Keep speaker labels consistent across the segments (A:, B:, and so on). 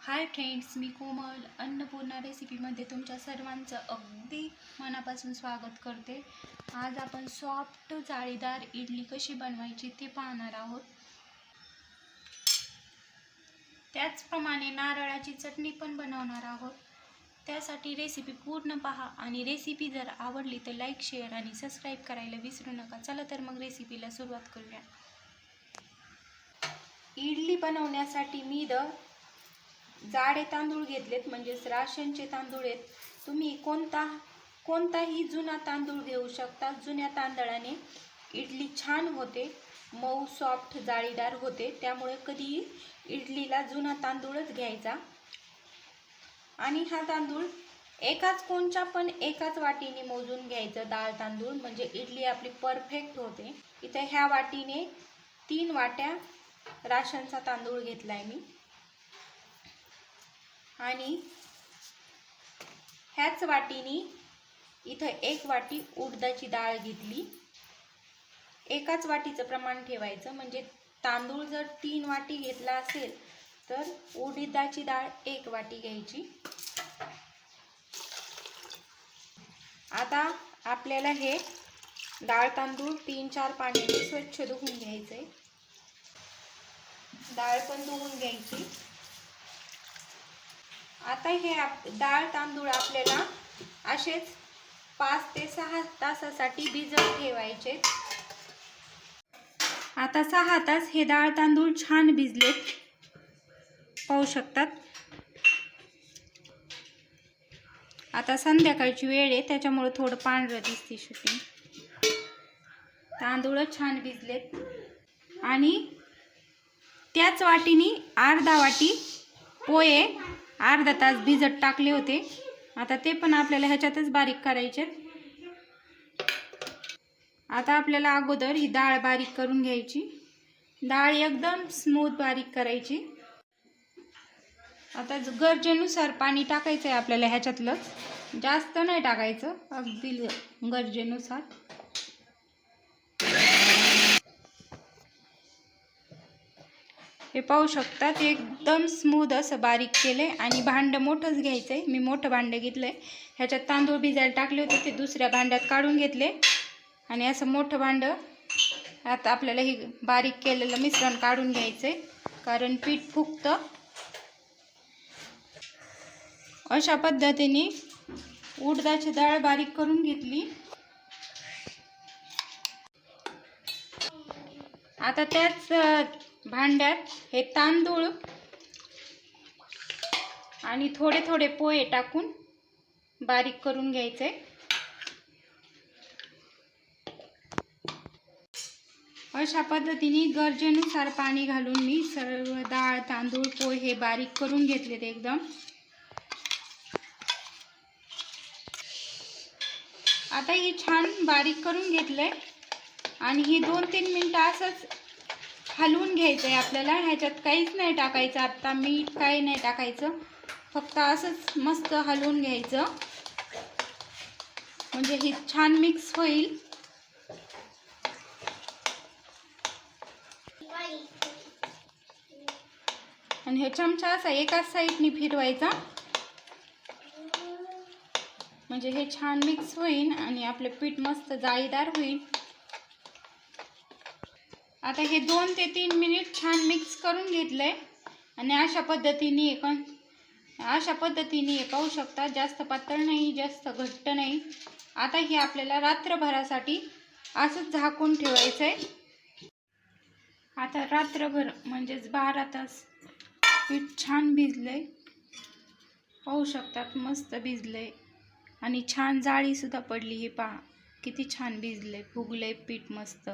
A: Hi friends, मी कोमल अन्नपूर्णा रेसिपीमध्ये तुमच्या सर्वांचं अगदी मनापासून स्वागत करते। आज आपण सॉफ्ट जाळीदार इडली कशी बनवायची ते पाहणार आहोत। त्याचप्रमाणे नारळाची चटणी पण बनवणार आहोत। त्यासाठी रेसिपी पूर्ण पहा आणि रेसिपी जर आवडली तर लाईक, शेअर आणि सबस्क्राईब करायला विसरू नका। चला तर मग रेसिपीला सुरुवात करूया। इडली बनवण्यासाठी मी जाडे तांदूळ घेतलेत, म्हणजे राशनचे तांदूळ आहेत। तुम्ही कोणताही जुना तांदूळ घेऊ शकता। जुन्या तांदळाने इडली छान होते, मऊ सॉफ्ट जाळीदार होते। त्यामुळे कधी इडलीला जुना तांदूळच घ्यायचा। आणि हा तांदूळ एकाच वाटीने मोजून घ्यायचं डाळ तांदूळ, म्हणजे इडली आपली परफेक्ट होते। इथे ह्या वाटीने 3 वाट्या राशनचा तांदूळ घेतलाय मी, आणि ह्याच वाटीने इथं 1 वाटी उडदाची डाळ घेतली। एकाच वाटीचं प्रमाण ठेवायचं, म्हणजे तांदूळ जर 3 वाटी घेतला असेल तर उडदाची डाळ 1 वाटी घ्यायची। आता आपल्याला हे डाळ तांदूळ 3-4 पाण्याने स्वच्छ धुवून घ्यायचे। डाळ पण धुवून घ्यायची। आता हे डाळ तांदूळ आपल्याला असेच 5 ते 6 तासासाठी भिजत ठेवायचे। आता 6 तास हे डाळ तांदूळ छान भिजलेत, पाहू शकतात। आता संध्याकाळची वेळ आहे, त्याच्यामुळे थोडं पांढरं दिसते शूटिंग। तांदूळ छान भिजलेत, आणि त्याच वाटीने अर्धा वाटी पोहे अर्धा तास भिजत टाकले होते। आता ते पण आपल्याला ह्याच्यातच बारीक करायचे। आता आपल्याला अगोदर ही डाळ बारीक करून घ्यायची। डाळ एकदम स्मूथ बारीक करायची। आता गरजेनुसार पाणी टाकायचं आहे आपल्याला ह्याच्यातलं, जास्त नाही टाकायचं, अगदी गरजेनुसार। हे पाहू शकतात, एकदम स्मूथ असं बारीक केलंय। आणि भांड मोठंच घ्यायचंय, मी मोठं भांड घेतलंय। ह्याच्यात तांदूळ भिजायला टाकले होते, ते दुसऱ्या भांड्यात काढून घेतले, आणि असं मोठं भांड आता आपल्याला हे बारीक केलेलं मिश्रण काढून घ्यायचंय, कारण पीठ फुगतं। अशा पद्धतीने उडदाची डाळ बारीक करून घेतली। आता त्याच भांड्यात हे तांदूळ आणि थोडे थोडे पोहे टाकून बारीक करून घ्यायचे। अशा पद्धतीने गरजेनुसार पाणी घालून मी सर्व डाळ तांदूळ पोहे बारीक करून घेतलेत एकदम। आता ही छान बारीक करून घेतलंय, आणि ही 2-3 मिनिटं असंच हलवून घ्यायचंय आपल्याला। ह्याच्यात काहीच नाही टाकायचं, आता मीठ काही नाही टाकायचं, फक्त असंच मस्त हलवून घ्यायचं, म्हणजे ही छान मिक्स होईल। आणि हे चमचा असा एकाच साईडने फिरवायचा, म्हणजे हे छान मिक्स होईल आणि आपले पीठ मस्त जाळीदार होईल। आता हे 2 ते 3 मिनिट छान मिक्स करून घेतलंय, आणि अशा पद्धतीने पाहू शकता, जास्त पातळ नाही, जास्त घट्ट नाही। आता हे आपल्याला रात्रभरासाठी असंच झाकून ठेवायचंय। आता रात्रभर म्हणजेच 12 तास पीठ छान भिजलंय, पाहू शकतात, मस्त भिजलंय, आणि छान जाळी सुद्धा पडली। हे पहा किती छान भिजलंय, फुगलंय पीठ, मस्त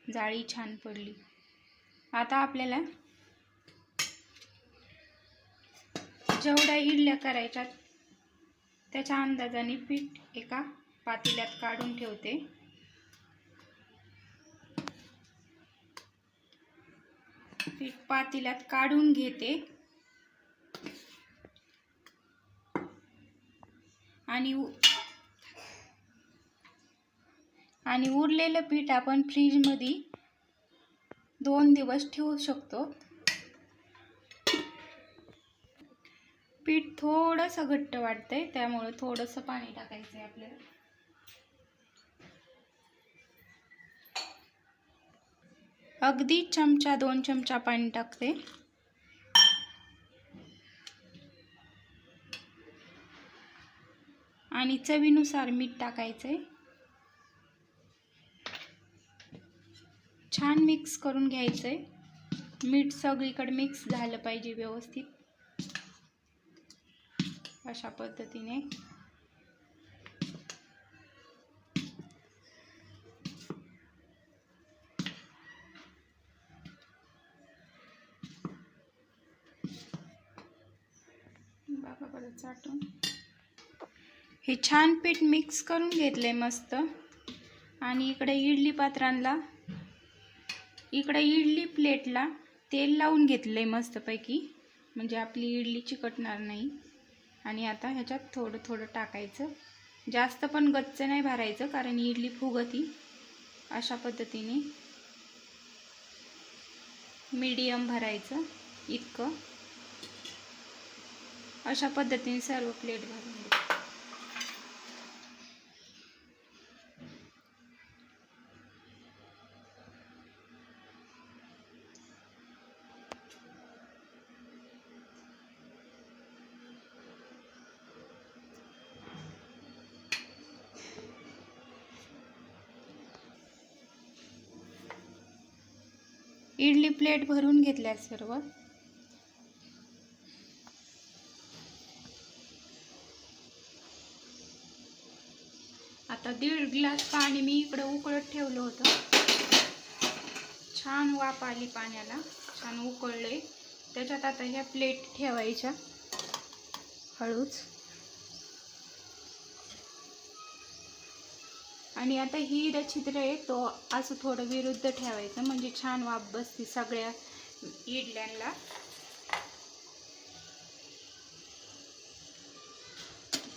A: जाळी छान पडली। आता आपल्याला जेवढ्या इडल्या करायच्या त्याच्या अंदाजाने पीठ एका पातेल्यात काढून ठेवते। पीठ पातेल्यात काढून घेते, आणि उरलेलं पीठ आपण फ्रीजमध्ये 2 दिवस ठेवू शकतो। पीठ थोडंसं घट्ट वाटतंय, त्यामुळे थोडंसं पाणी टाकायचं आहे आपल्याला. अगदी चमचा 2 चमचा पाणी टाकते. आणि चवीनुसार मीठ टाकायचंय. छान मिक्स करून घ्यायचंय. मीठ सगळीकडे मिक्स झालं पाहिजे व्यवस्थित, अशा पद्धतीने. बाबाकडे चाटून हे छान पीठ मिक्स करून घेतले मस्त. आणि इकडे इडली पात्रांना, इकडे इडली प्लेटला तेल लावून घेतले मस्तपैकी, म्हणजे आपली इडली चिकटणार नाही. आणि आता ह्याच्यात थोडं थोडं टाकायचं. जास्त पण गच्च नाही भरायचं, कारण इडली फुगती. अशा पद्धतीने मीडियम भरायचं इतकं. अशा पद्धतीने सर्व प्लेट भरून घ्यायचं. इडली प्लेट भरून घेतल्या सर्व. आता 1.5 ग्लास पाणी मी इकडे उकळत ठेवलं होतं. छान वाफ आली पाण्याला, छान उकळले. त्याच्यात आता ह्या प्लेट ठेवायच्या हळूच. आणि आता ही छिद्र आहे तो असं थोडं विरुद्ध ठेवायचं, म्हणजे छान वाफ बसते सगळ्या इडल्यांना.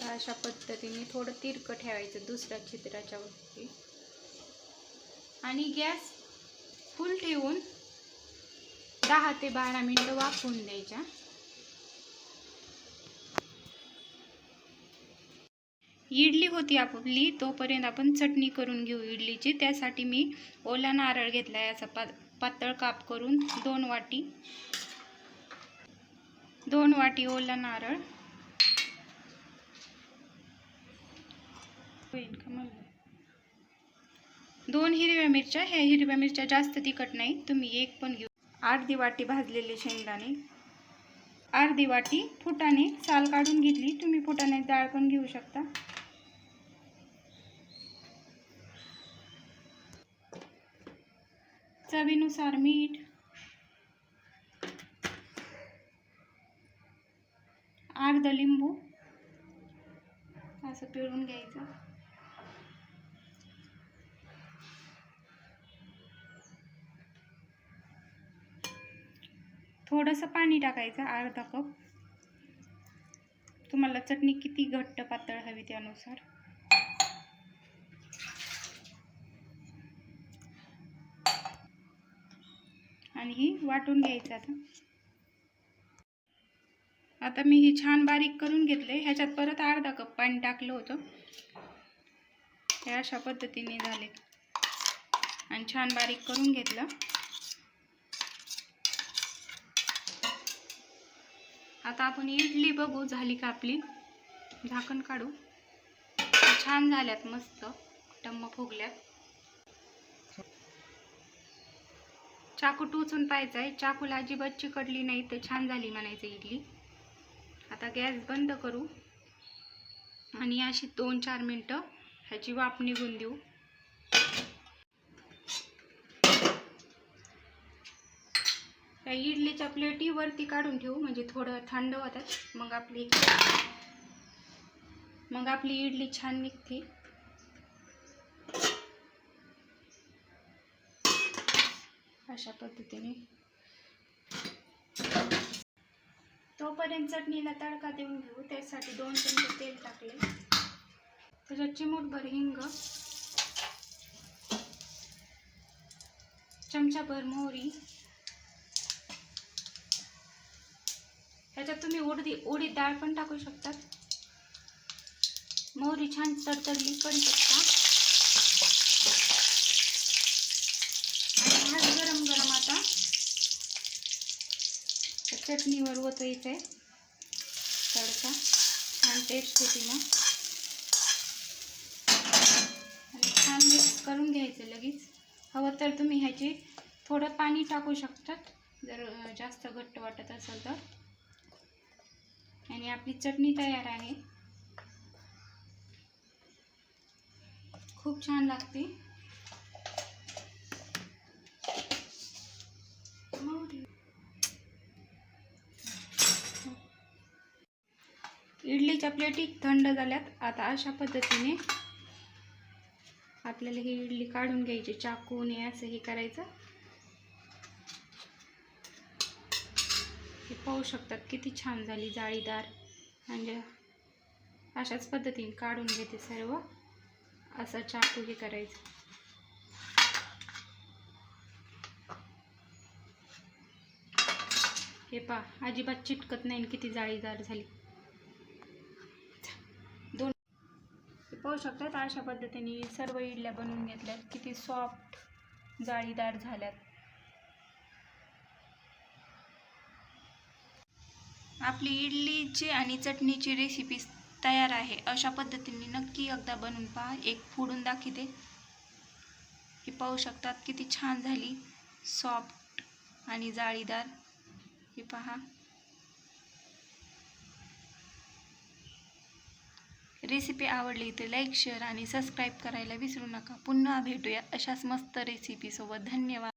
A: अशा पद्धतीने थोडं तिरकं ठेवायचं दुसऱ्या छिद्राच्या वरती. आणि गॅस फुल ठेवून 10 ते 12 मिनिटं वाफवून द्यायच्या. इडली होती आपली तोपर्यंत आपण चटणी करून घेऊ इडलीची. त्यासाठी मी ओला नारळ घेतला, याचा पातळ काप करून 2 वाटी ओला नारळ. 2 हिरव्या मिरच्या. ह्या हिरव्या मिरच्या जास्त तिखट नाही, तुम्ही 1 पण घेऊ. अर्धी वाटी भाजलेले शेंगदाणे, अर्धी वाटी फुटाणे साल काढून घेतली. तुम्ही फुटाणे डाळ पण घेऊ शकता. चवीनुसार मीठ, अर्धा लिंबू असं पिळून घ्यायचं. थोडंसं पाणी टाकायचं, अर्धा कप. तुम्हाला चटणी किती घट्ट पातळ हवी त्यानुसार. आणि ही वाटून घ्यायचं. आता मी ही छान बारीक करून घेतले. ह्याच्यात परत अर्धा कप पाणी टाकलं होतं. हे अशा पद्धतीने झाले आणि छान बारीक करून घेतलं. आता आपण इडली बघू झाली का आपली. झाकण काढू. छान झाल्यात, मस्त टम्म फुगल्यात. चाकू टोचून पाहायचाय, चाकूला अजिबात चिकटली नाही तर छान झाली म्हणायचं इडली. आता गॅस बंद करू आणि अशी 2-4 मिनिटं ह्याची वाफ निघून देऊ. त्या इडलीच्या प्लेटी वरती काढून ठेवू, म्हणजे थोडं थंड होतात. मग आपली इडली छान निघते. अशा पद्धतीने. तोपर्यंत चटणीला तडका देऊन घेऊ. त्यासाठी 2 चमचे तेल टाकले. त्याच्यात चिमूटभर हिंग, चमचाभर मोहरी. ह्याच्यात तुम्ही उडीद डाळ पण टाकू शकतात. मोहरी छान तडतडली कढीपत्ता आणि हा गरम गरम आता चटणीवर ओतायचं आहे तडका. छान टेस्ट होती मग. आणि छान मिक्स करून घ्यायचं लगेच. हवं तर तुम्ही ह्याचे थोडं पाणी टाकू शकतात जर जास्त घट्ट वाटत असेल तर. आणि आपली चटणी तयार आहे. खूप छान लागते. इडलीच्या प्लेटी थंड झाल्यात. आता अशा पद्धतीने आपल्याला ही इडली काढून घ्यायची. चाकूने असं हे करायचं. हे पाहू शकतात किती छान झाली जाळीदार. म्हणजे अशाच पद्धतीने काढून घेते सर्व. असं चाकू हे करायचं. हे पहा अजिबात चिटकत नाही. किती जाळीदार झाली. दोन पाहू शकतात अशा पद्धतीने सर्व इडल्या बनवून घेतल्यात. किती सॉफ्ट जाळीदार झाल्यात. आपली इडलीची आणि चटणीची रेसिपी तयार आहे. अशा पद्धतीने नक्की एकदा बनवून पहा. एक फोडून दाखवते. हे पाहू शकतात किती छान झाली. सॉफ्ट आणि जाळीदार. हे पहा. रेसिपी आवडली तर लाईक, शेअर आणि सबस्क्राईब करायला विसरू नका. पुन्हा भेटूया अशाच मस्त रेसिपीसोबत. धन्यवाद.